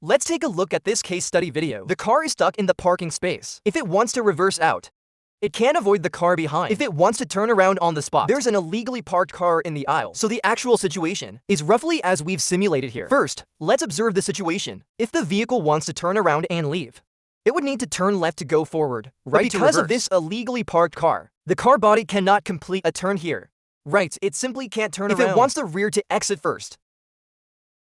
Let's take a look at this case study video. The car is stuck in the parking space. If it wants to reverse out, it can't avoid the car behind. If it wants to turn around on the spot, there's an illegally parked car in the aisle. So the actual situation is roughly as we've simulated here. First, let's observe the situation. If the vehicle wants to turn around and leave, it would need to turn left to go forward, right? But because of this illegally parked car, the car body cannot complete a turn here. Right, it simply can't turn around. If it wants the rear to exit first,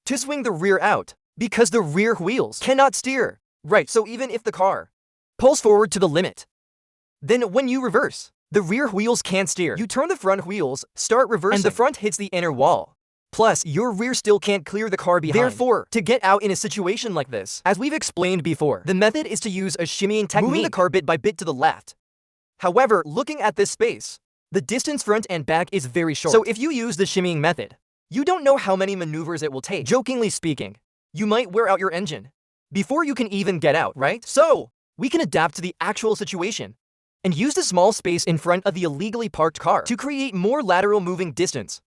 to swing the rear out, because the rear wheels cannot steer. Right, so even if the car pulls forward to the limit, then when you reverse, the rear wheels can't steer. You turn the front wheels, start reversing, and the front hits the inner wall. Plus, your rear still can't clear the car behind. Therefore, to get out in a situation like this, as we've explained before, the method is to use a shimmying technique, moving the car bit by bit to the left. However, looking at this space, the distance front and back is very short. So if you use the shimmying method, you don't know how many maneuvers it will take. Jokingly speaking, you might wear out your engine before you can even get out, right? So, we can adapt to the actual situation and use the small space in front of the illegally parked car to create more lateral moving distance.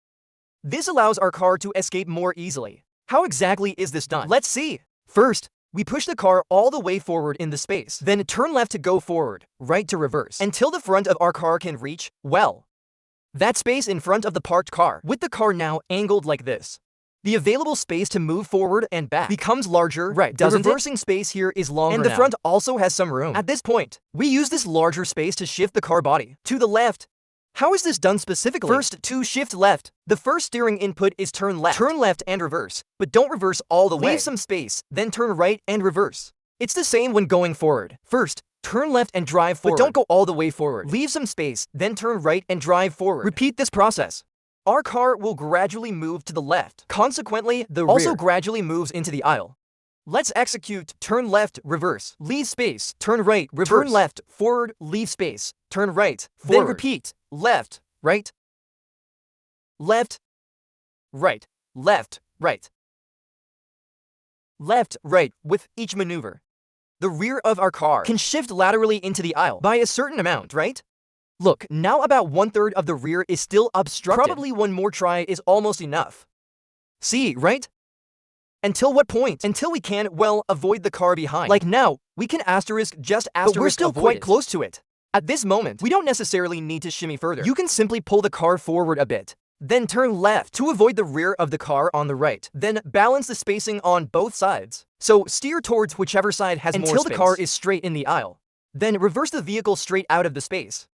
This allows our car to escape more easily. How exactly is this done? Let's see. First, we push the car all the way forward in the space, then turn left to go forward, right to reverse, until the front of our car can reach, well, that space in front of the parked car. With the car now angled like this, the available space to move forward and back becomes larger, right, doesn't it? The reversing space here is longer, and the front also has some room. At this point, we use this larger space to shift the car body to the left. How is this done specifically? First, to shift left, the first steering input is turn left. Turn left and reverse, but don't reverse all the way. Leave some space, then turn right and reverse. It's the same when going forward. First, turn left and drive forward, but don't go all the way forward. Leave some space, then turn right and drive forward. Repeat this process. Our car will gradually move to the left. Consequently, the rear also gradually moves into the aisle. Let's execute turn left, reverse, leave space, turn right, reverse, turn left, forward, leave space, turn right, forward. Then repeat, left, right, left, right, left, right, left, right. With each maneuver, the rear of our car can shift laterally into the aisle by a certain amount, right? Look, now about 1/3 of the rear is still obstructed. Probably one more try is almost enough. See, right? Until what point? Until we can, well, avoid the car behind. Like now, we can just but we're still quite close to it. At this moment, we don't necessarily need to shimmy further. You can simply pull the car forward a bit, then turn left to avoid the rear of the car on the right. Then balance the spacing on both sides. So steer towards whichever side has more space until the car is straight in the aisle. Then reverse the vehicle straight out of the space.